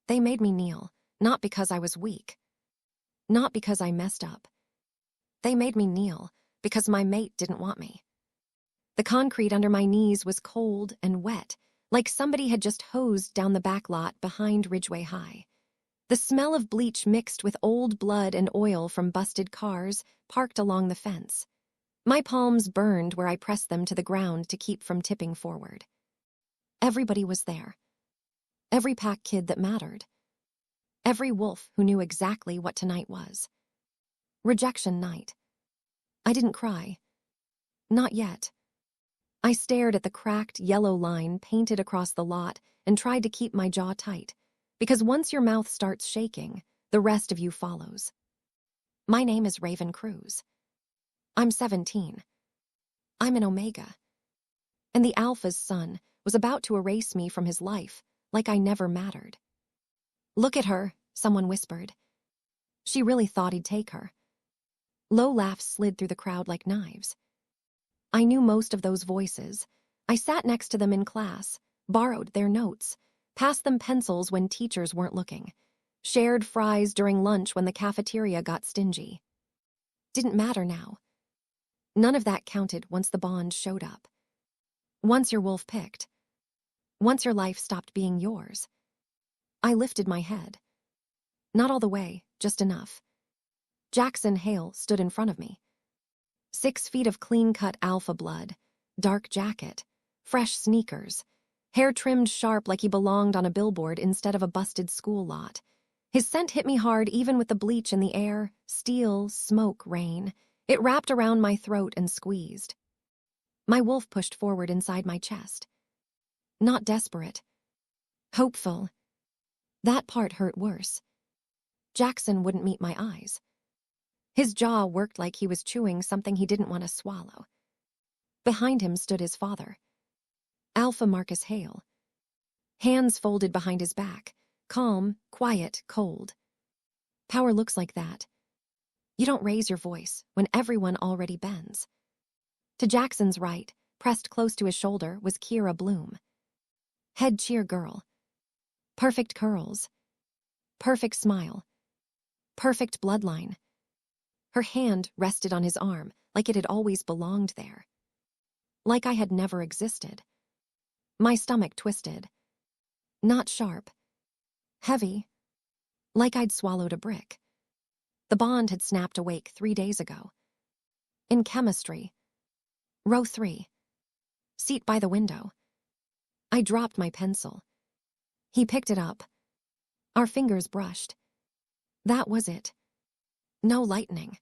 They made me kneel, not because I was weak, not because I messed up. They made me kneel because my mate didn't want me. The concrete under my knees was cold and wet, like somebody had just hosed down the back lot behind Ridgeway High. The smell of bleach mixed with old blood and oil from busted cars parked along the fence. My palms burned where I pressed them to the ground to keep from tipping forward. Everybody was there. Every pack kid that mattered. Every wolf who knew exactly what tonight was. Rejection night. I didn't cry. Not yet. I stared at the cracked yellow line painted across the lot and tried to keep my jaw tight, because once your mouth starts shaking, the rest of you follows. My name is Raven Cruz. I'm 17. I'm an Omega. And the Alpha's son was about to erase me from his life like I never mattered. Look at her, someone whispered. She really thought he'd take her. Low laughs slid through the crowd like knives. I knew most of those voices. I sat next to them in class, borrowed their notes, passed them pencils when teachers weren't looking, shared fries during lunch when the cafeteria got stingy. Didn't matter now. None of that counted once the bond showed up. Once your wolf picked. Once your life stopped being yours. I lifted my head. Not all the way, just enough. Jackson Hale stood in front of me. 6 feet of clean-cut alpha blood, dark jacket, fresh sneakers, hair trimmed sharp like he belonged on a billboard instead of a busted school lot. His scent hit me hard even with the bleach in the air, steel, smoke, rain. It wrapped around my throat and squeezed. My wolf pushed forward inside my chest. Not desperate. Hopeful. That part hurt worse. Jackson wouldn't meet my eyes. His jaw worked like he was chewing something he didn't want to swallow. Behind him stood his father, Alpha Marcus Hale. Hands folded behind his back, calm, quiet, cold. Power looks like that. You don't raise your voice when everyone already bends. To Jackson's right, pressed close to his shoulder, was Kira Bloom. Head cheer girl. Perfect curls. Perfect smile. Perfect bloodline. Her hand rested on his arm like it had always belonged there. Like I had never existed. My stomach twisted. Not sharp. Heavy. Like I'd swallowed a brick. The bond had snapped awake 3 days ago. In chemistry. Row 3. Seat by the window. I dropped my pencil. He picked it up. Our fingers brushed. That was it. No lightning.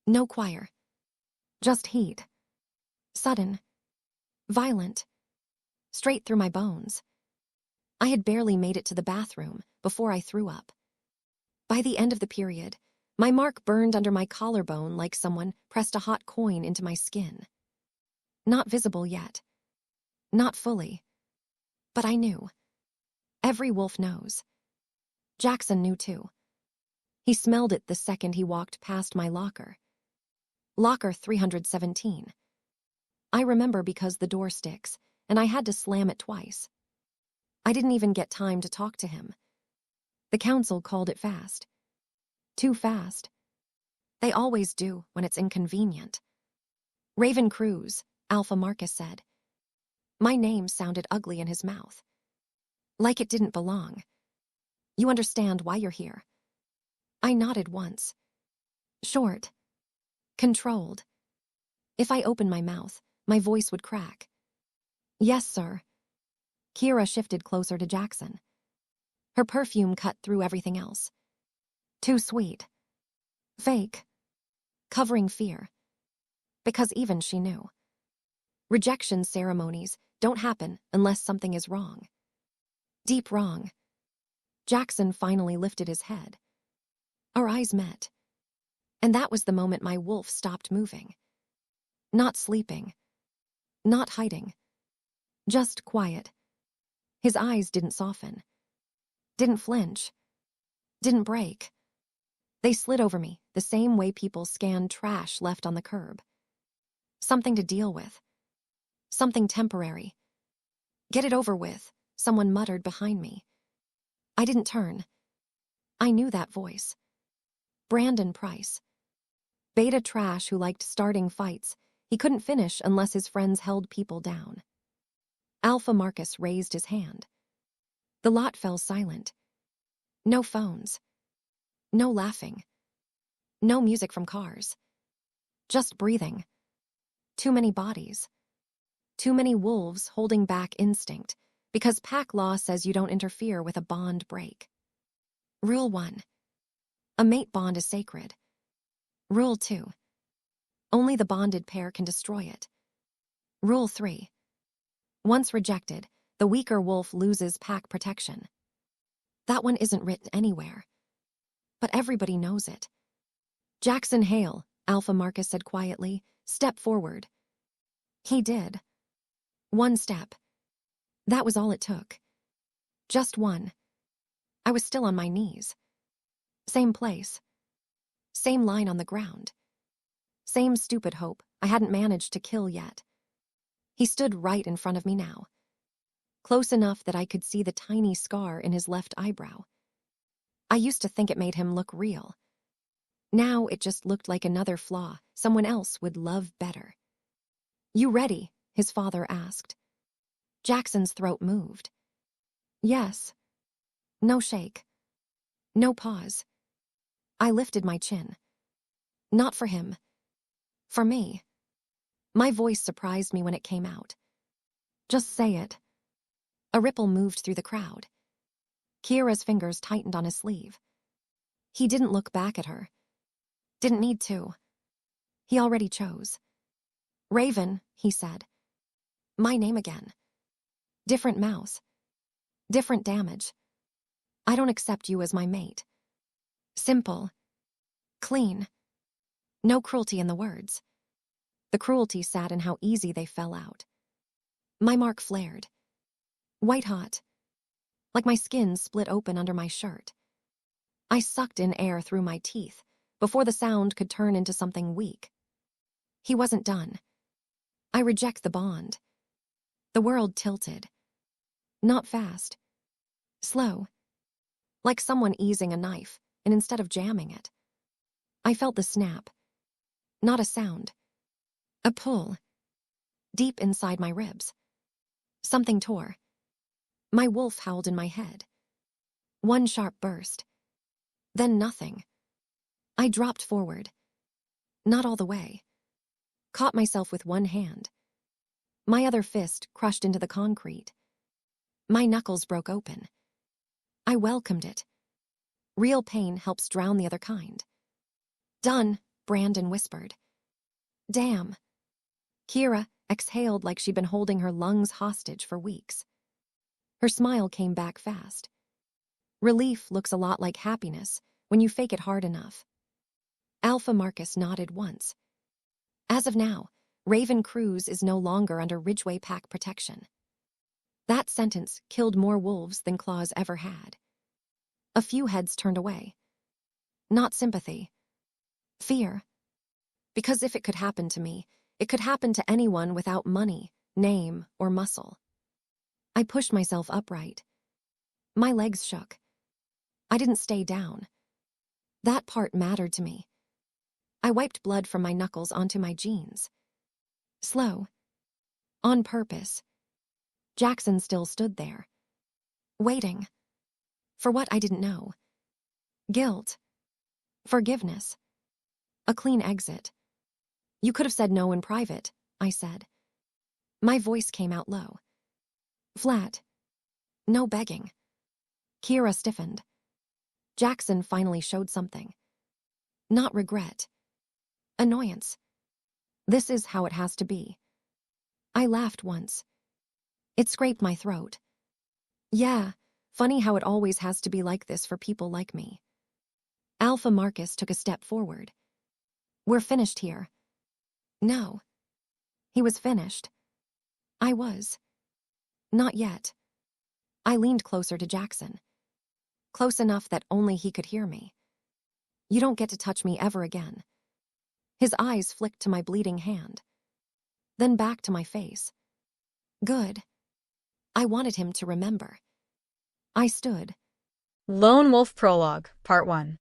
No choir. Just heat. Sudden. Violent. Straight through my bones. I had barely made it to the bathroom before I threw up. By the end of the period, my mark burned under my collarbone like someone pressed a hot coin into my skin. Not visible yet. Not fully. But I knew. Every wolf knows. Jackson knew too. He smelled it the second he walked past my locker. Locker 317. I remember because the door sticks, and I had to slam it twice. I didn't even get time to talk to him. The council called it fast. Too fast. They always do when it's inconvenient. Raven Cruz, Alpha Marcus said. My name sounded ugly in his mouth. Like it didn't belong. You understand why you're here? I nodded once. Short. Controlled. If I opened my mouth, my voice would crack. Yes, sir. Kira shifted closer to Jackson. Her perfume cut through everything else. Too sweet. Fake. Covering fear. Because even she knew. Rejection ceremonies don't happen unless something is wrong. Deep wrong. Jackson finally lifted his head. Our eyes met. And that was the moment my wolf stopped moving. Not sleeping. Not hiding. Just quiet. His eyes didn't soften. Didn't flinch. Didn't break. They slid over me the same way people scan trash left on the curb. Something to deal with. Something temporary. Get it over with, someone muttered behind me. I didn't turn. I knew that voice. Brandon Price. Beta trash who liked starting fights. He couldn't finish unless his friends held people down. Alpha Marcus raised his hand. The lot fell silent. No phones. No laughing. No music from cars. Just breathing. Too many bodies. Too many wolves holding back instinct, because pack law says you don't interfere with a bond break. Rule 1. A mate bond is sacred. Rule 2. Only the bonded pair can destroy it. Rule 3. Once rejected, the weaker wolf loses pack protection. That one isn't written anywhere. But everybody knows it. Jackson Hale, Alpha Marcus said quietly, step forward. He did. One step. That was all it took. Just one. I was still on my knees. Same place. Same line on the ground. Same stupid hope I hadn't managed to kill yet. He stood right in front of me now. Close enough that I could see the tiny scar in his left eyebrow. I used to think it made him look real. Now it just looked like another flaw someone else would love better. You ready? His father asked. Jackson's throat moved. Yes. No shake. No pause. I lifted my chin. Not for him. For me. My voice surprised me when it came out. Just say it. A ripple moved through the crowd. Kira's fingers tightened on his sleeve. He didn't look back at her. Didn't need to. He already chose. Raven, he said. My name again. Different mouse. Different damage. I don't accept you as my mate. Simple. Clean. No cruelty in the words. The cruelty sat in how easy they fell out. My mark flared. White hot. Like my skin split open under my shirt. I sucked in air through my teeth before the sound could turn into something weak. He wasn't done. I reject the bond. The world tilted. Not fast. Slow. Like someone easing a knife, and instead of jamming it. I felt the snap. Not a sound. A pull. Deep inside my ribs. Something tore. My wolf howled in my head. One sharp burst. Then nothing. I dropped forward. Not all the way. Caught myself with one hand. My other fist crushed into the concrete. My knuckles broke open. I welcomed it. Real pain helps drown the other kind. Done, Brandon whispered. Damn. Kira exhaled like she'd been holding her lungs hostage for weeks. Her smile came back fast. Relief looks a lot like happiness when you fake it hard enough. Alpha Marcus nodded once. As of now, Raven Cruz is no longer under Ridgeway Pack protection. That sentence killed more wolves than Claws ever had. A few heads turned away. Not sympathy. Fear. Because if it could happen to me, it could happen to anyone without money, name, or muscle. I pushed myself upright. My legs shook. I didn't stay down. That part mattered to me. I wiped blood from my knuckles onto my jeans. Slow. On purpose. Jackson still stood there. Waiting. For what I didn't know. Guilt. Forgiveness. A clean exit. You could have said no in private, I said. My voice came out low. Flat. No begging. Kira stiffened. Jackson finally showed something. Not regret. Annoyance. This is how it has to be. I laughed once. It scraped my throat. Yeah, funny how it always has to be like this for people like me. Alpha Marcus took a step forward. We're finished here. No. He was finished. I was. Not yet. I leaned closer to Jackson. Close enough that only he could hear me. You don't get to touch me ever again. His eyes flicked to my bleeding hand. Then back to my face. Good. I wanted him to remember. I stood. Lone Wolf Prologue, Part 1.